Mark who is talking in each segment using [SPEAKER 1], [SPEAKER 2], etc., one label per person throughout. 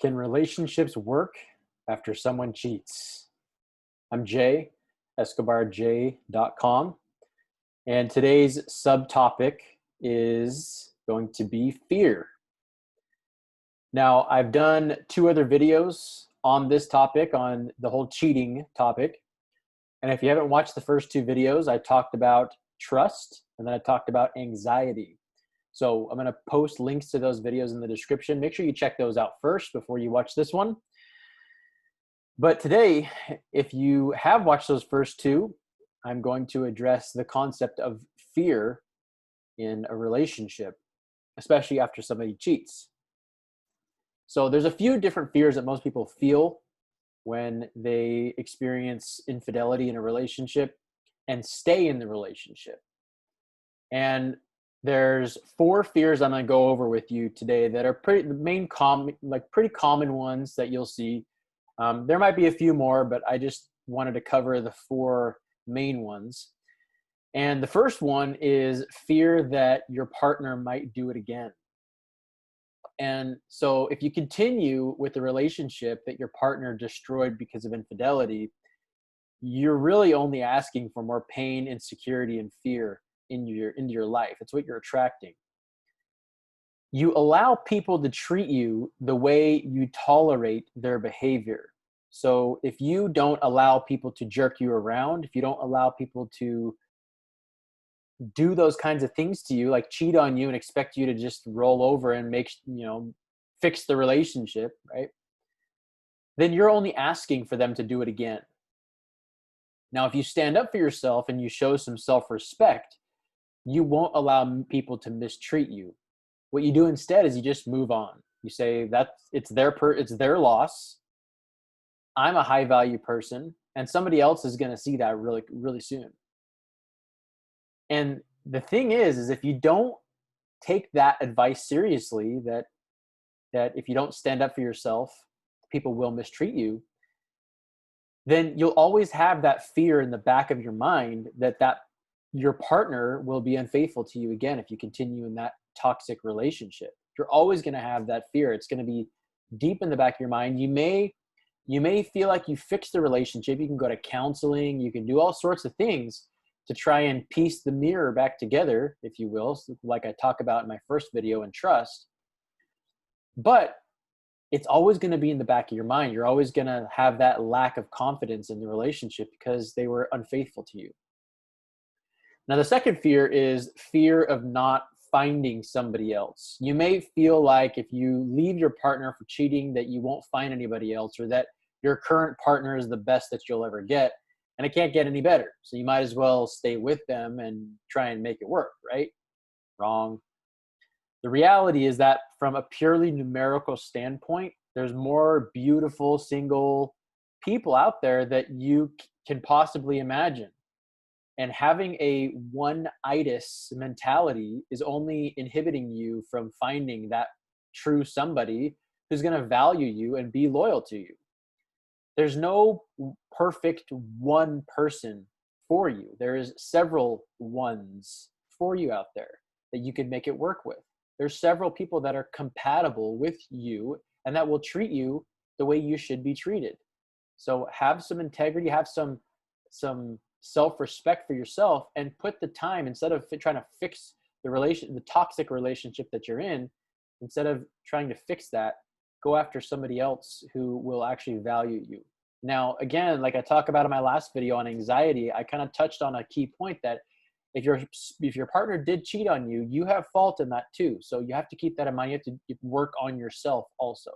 [SPEAKER 1] Can relationships work after someone cheats? I'm Jay, EscobarJ.com, and today's subtopic is going to be fear. Now, I've done two other videos on this topic, on the whole cheating topic. And if you haven't watched the first two videos, I talked about trust and then I talked about anxiety. So I'm going to post links to those videos in the description. Make sure you check those out first before you watch this one. But today, if you have watched those first two, I'm going to address the concept of fear in a relationship, especially after somebody cheats. So there's a few different fears that most people feel when they experience infidelity in a relationship and stay in the relationship. And there's four fears I'm going to go over with you today that are pretty common ones that you'll see. There might be a few more, but I just wanted to cover the four main ones. And the first one is fear that your partner might do it again. And so if you continue with the relationship that your partner destroyed because of infidelity, you're really only asking for more pain, insecurity, and fear into your life. It's what you're attracting. You allow people to treat you the way you tolerate their behavior. So if you don't allow people to jerk you around, if you don't allow people to do those kinds of things to you, like cheat on you and expect you to just roll over and fix the relationship, right? Then you're only asking for them to do it again. Now, if you stand up for yourself and you show some self-respect, you won't allow people to mistreat you. What you do instead is you just move on. You say that it's their loss. I'm a high value person, and somebody else is going to see that really, really soon. And the thing is if you don't take that advice seriously, that if you don't stand up for yourself, people will mistreat you, then you'll always have that fear in the back of your mind that your partner will be unfaithful to you again if you continue in that toxic relationship. You're always going to have that fear. It's going to be deep in the back of your mind. You may feel like you fixed the relationship. You can go to counseling. You can do all sorts of things to try and piece the mirror back together, if you will, like I talk about in my first video in trust. But it's always going to be in the back of your mind. You're always going to have that lack of confidence in the relationship because they were unfaithful to you. Now, the second fear is fear of not finding somebody else. You may feel like if you leave your partner for cheating that you won't find anybody else, or that your current partner is the best that you'll ever get, and it can't get any better. So you might as well stay with them and try and make it work, right? Wrong. The reality is that from a purely numerical standpoint, there's more beautiful single people out there that you can possibly imagine. And having a one-itis mentality is only inhibiting you from finding that true somebody who's going to value you and be loyal to you. There's no perfect one person for you. There is several ones for you out there that you can make it work with. There's several people that are compatible with you and that will treat you the way you should be treated. So have some integrity, have some self-respect for yourself, and put the time, instead of trying to fix the toxic relationship that you're in, instead of trying to fix that, go after somebody else who will actually value you. Now, again, like I talked about in my last video on anxiety, I kind of touched on a key point that if your partner did cheat on you, you have fault in that too. So you have to keep that in mind. You have to work on yourself also.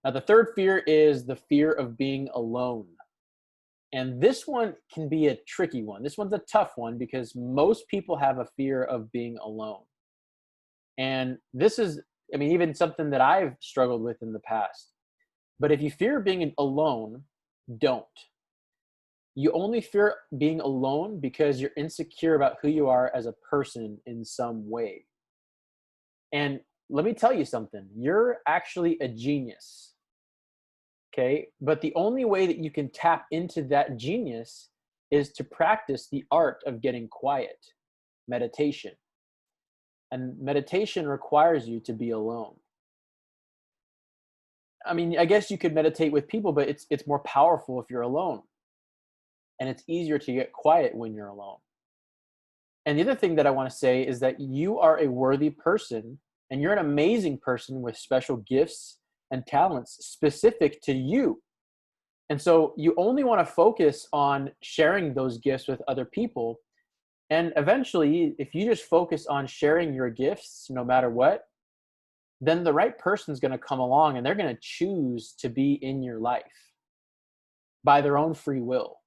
[SPEAKER 1] Now, the third fear is the fear of being alone. And this one can be a tricky one. This one's a tough one because most people have a fear of being alone. And this is, even something that I've struggled with in the past. But if you fear being alone, don't. You only fear being alone because you're insecure about who you are as a person in some way. And let me tell you something. You're actually a genius. Okay? But the only way that you can tap into that genius is to practice the art of getting quiet, meditation. And meditation requires you to be alone. I mean, I guess you could meditate with people, but it's more powerful if you're alone, and it's easier to get quiet when you're alone. And the other thing that I want to say is that you are a worthy person, and you're an amazing person with special gifts and talents specific to you. And so you only want to focus on sharing those gifts with other people. And eventually, if you just focus on sharing your gifts no matter what, then the right person's going to come along and they're going to choose to be in your life by their own free will.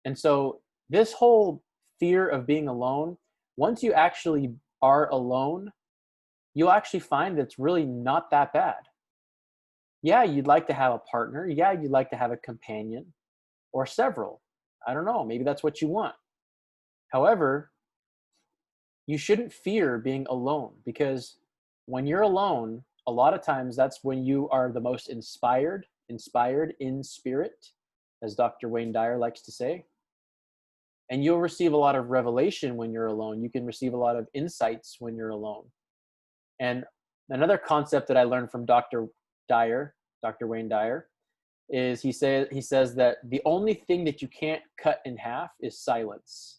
[SPEAKER 1] And so this whole fear of being alone, once you actually are alone, you'll actually find that it's really not that bad. Yeah, you'd like to have a partner. Yeah, you'd like to have a companion or several. I don't know. Maybe that's what you want. However, you shouldn't fear being alone, because when you're alone, a lot of times that's when you are the most inspired in spirit, as Dr. Wayne Dyer likes to say. And you'll receive a lot of revelation when you're alone. You can receive a lot of insights when you're alone. And another concept that I learned from Dr. Wayne Dyer, is he says that the only thing that you can't cut in half is silence.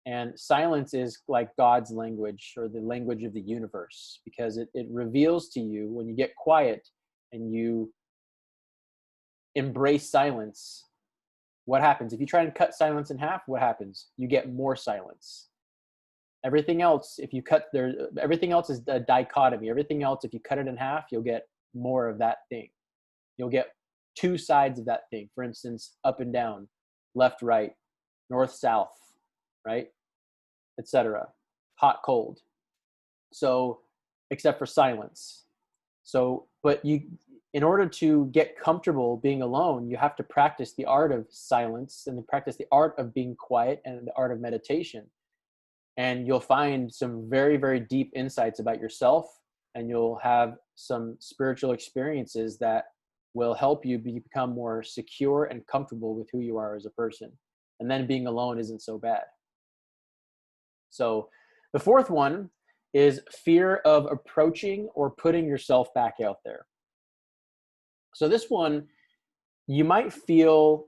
[SPEAKER 1] And silence is like God's language, or the language of the universe, because it reveals to you, when you get quiet and you embrace silence, what happens? If you try and cut silence in half, what happens? You get more silence. Everything else, everything else is a dichotomy. Everything else, if you cut it in half, you'll get more of that thing. You'll get two sides of that thing. For instance, up and down, left, right, north, south, right? Etc. Hot, cold. So, except for silence. So, but in order to get comfortable being alone, you have to practice the art of silence, and practice the art of being quiet, and the art of meditation. And you'll find some very, very deep insights about yourself, and you'll have some spiritual experiences that will help you become more secure and comfortable with who you are as a person. And then being alone isn't so bad. So the fourth one is fear of approaching or putting yourself back out there. So this one, you might feel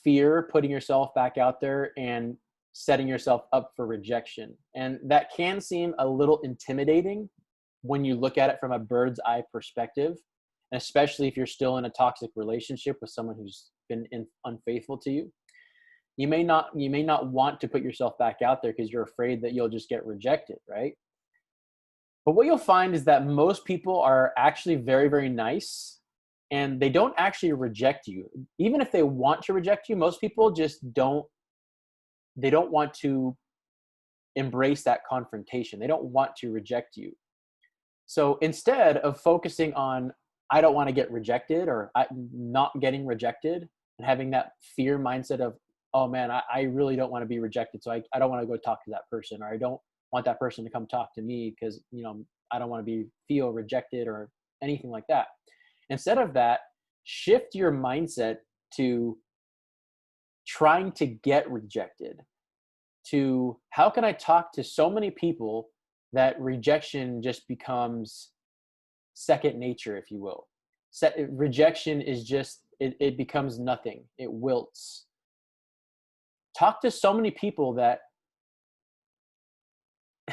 [SPEAKER 1] fear putting yourself back out there and setting yourself up for rejection. And that can seem a little intimidating when you look at it from a bird's eye perspective, and especially if you're still in a toxic relationship with someone who's been unfaithful to you. You may not want to put yourself back out there because you're afraid that you'll just get rejected, right? But what you'll find is that most people are actually very, very nice, and they don't actually reject you. Even if they want to reject you, most people just don't want to embrace that confrontation. They don't want to reject you. So instead of focusing on, I don't want to get rejected, or I'm not getting rejected, and having that fear mindset of, oh man, I really don't want to be rejected, so I don't want to go talk to that person, or I don't want that person to come talk to me because, I don't want to feel rejected or anything like that. Instead of that, shift your mindset to trying to get rejected, to how can I talk to so many people that rejection just becomes second nature, if you will. Rejection is just, it becomes nothing. It wilts. Talk to so many people that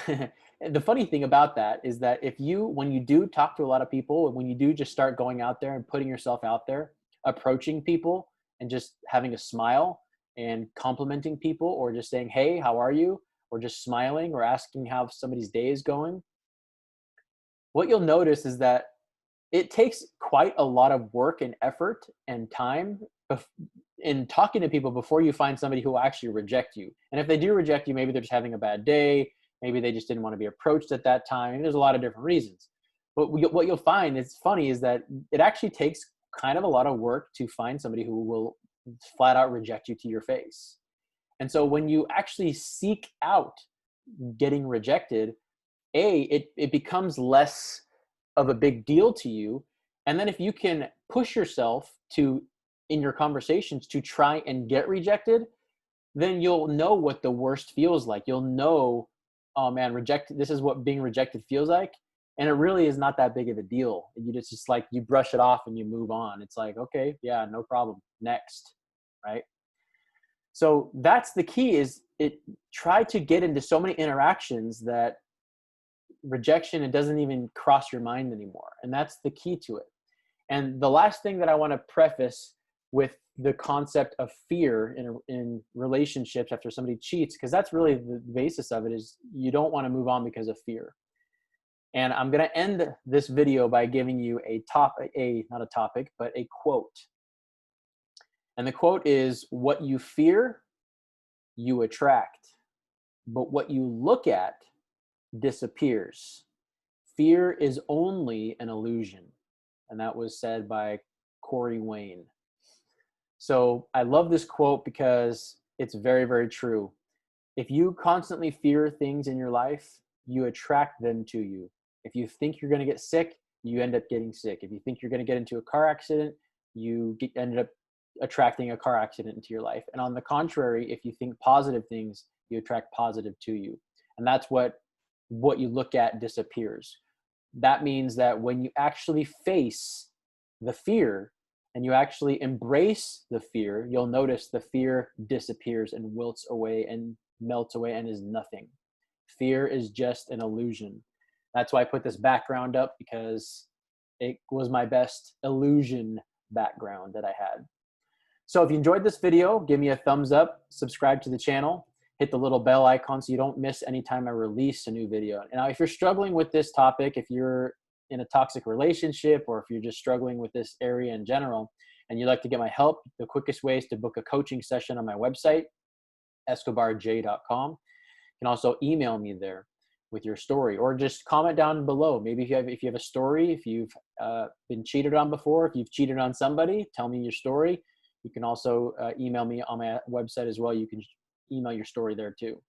[SPEAKER 1] the funny thing about that is that when you do talk to a lot of people, and when you do just start going out there and putting yourself out there, approaching people and just having a smile and complimenting people, or just saying, hey, how are you? Or just smiling or asking how somebody's day is going, what you'll notice is that it takes quite a lot of work and effort and time in talking to people before you find somebody who will actually reject you. And if they do reject you, maybe they're just having a bad day. Maybe they just didn't want to be approached at that time. And there's a lot of different reasons. But what you'll find is funny is that it actually takes kind of a lot of work to find somebody who will flat out reject you to your face. And so when you actually seek out getting rejected, it becomes less of a big deal to you. And then if you can push yourself in your conversations to try and get rejected, then you'll know what the worst feels like. You'll know, oh man, this is what being rejected feels like. And it really is not that big of a deal. You just like, you brush it off and you move on. It's like, okay, yeah, no problem. Next, right? So that's the key, is it try to get into so many interactions that rejection, it doesn't even cross your mind anymore. And that's the key to it. And the last thing that I want to preface with the concept of fear in relationships after somebody cheats, because that's really the basis of it, is you don't want to move on because of fear. And I'm going to end this video by giving you not a topic, but a quote. And the quote is, "What you fear, you attract, but what you look at disappears. Fear is only an illusion." And that was said by Corey Wayne. So I love this quote because it's very, very true. If you constantly fear things in your life, you attract them to you. If you think you're going to get sick, you end up getting sick. If you think you're going to get into a car accident, you ended up attracting a car accident into your life. And on the contrary, if you think positive things, you attract positive to you. And that's what you look at disappears. That means that when you actually face the fear and you actually embrace the fear, you'll notice the fear disappears and wilts away and melts away and is nothing. Fear is just an illusion. That's why I put this background up, because it was my best illusion background that I had. So if you enjoyed this video, give me a thumbs up, subscribe to the channel, hit the little bell icon so you don't miss any time I release a new video. Now, if you're struggling with this topic, if you're in a toxic relationship, or if you're just struggling with this area in general, and you'd like to get my help, the quickest way is to book a coaching session on my website, escobarj.com. You can also email me there with your story, or just comment down below. Maybe if you have a story, if you've been cheated on before, if you've cheated on somebody, tell me your story. You can also email me on my website as well. You can email your story there too.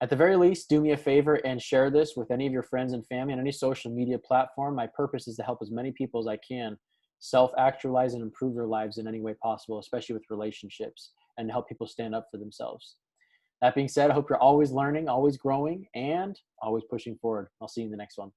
[SPEAKER 1] At the very least, do me a favor and share this with any of your friends and family on any social media platform. My purpose is to help as many people as I can self-actualize and improve their lives in any way possible, especially with relationships, and help people stand up for themselves. That being said, I hope you're always learning, always growing, and always pushing forward. I'll see you in the next one.